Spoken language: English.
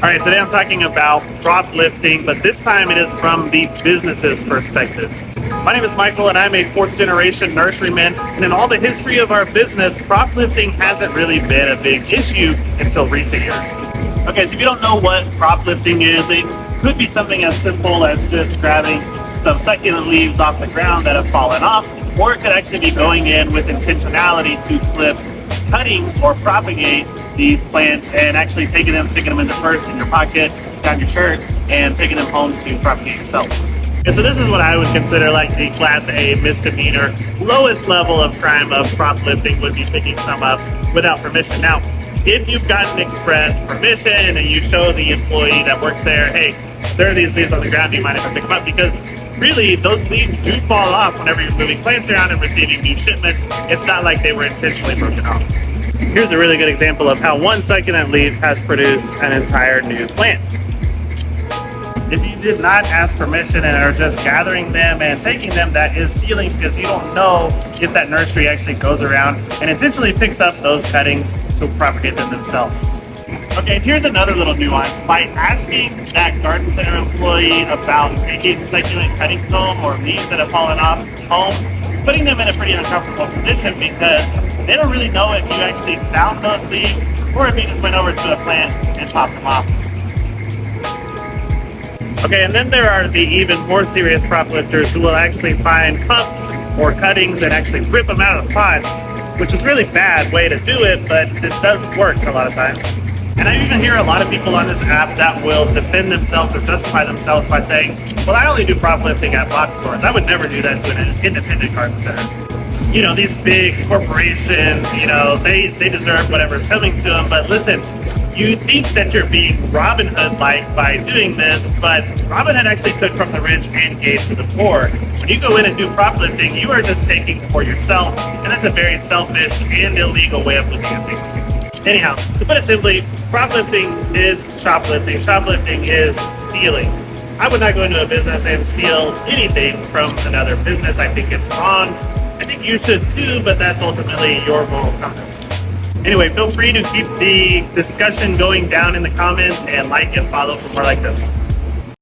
All right, today I'm talking about prop lifting, but this time it is from the business's perspective. My name is Michael and I'm a fourth generation nurseryman, and in all the history of our business, prop lifting hasn't really been a big issue until recent years. Okay, so if you don't know what prop lifting is, it could be something as simple as just grabbing some succulent leaves off the ground that have fallen off, or it could actually be going in with intentionality to flip cuttings or propagate these plants and actually taking them, sticking them in the purse, in your pocket, down your shirt, and taking them home to propagate yourself. And so this is what I would consider like the class A misdemeanor. Lowest level of crime of prop lifting would be picking some up without permission. Now, if you've gotten express permission and you show the employee that works there, hey, there are these leaves on the ground, do you mind if I pick them up? Because really, those leaves do fall off whenever you're moving plants around and receiving new shipments. It's not like they were intentionally broken off. Here's a really good example of how one succulent leaf has produced an entire new plant. If you did not ask permission and are just gathering them and taking them, that is stealing, because you don't know if that nursery actually goes around and intentionally picks up those cuttings to propagate them themselves. Okay, here's another little nuance. By asking that garden center employee about taking succulent cuttings home or leaves that have fallen off home, you're putting them in a pretty uncomfortable position because they don't really know if you actually found those leaves or if you just went over to a plant and popped them off. Okay, and then there are the even more serious prop lifters who will actually find cups or cuttings and actually rip them out of the pots, which is a really bad way to do it, but it does work a lot of times. And I even hear a lot of people on this app that will defend themselves or justify themselves by saying, well, I only do prop lifting at box stores. I would never do that to an independent garden center. You know, these big corporations, you know, they deserve whatever's coming to them. But listen, you think that you're being Robin Hood-like by doing this, but Robin Hood actually took from the rich and gave to the poor. When you go in and do prop lifting, you are just taking for yourself, and that's a very selfish and illegal way of looking at things. Anyhow, to put it simply, prop lifting is shoplifting. Shoplifting is stealing. I would not go into a business and steal anything from another business. I think it's wrong. I think you should too, but that's ultimately your moral compass. Anyway, feel free to keep the discussion going down in the comments and like and follow for more like this.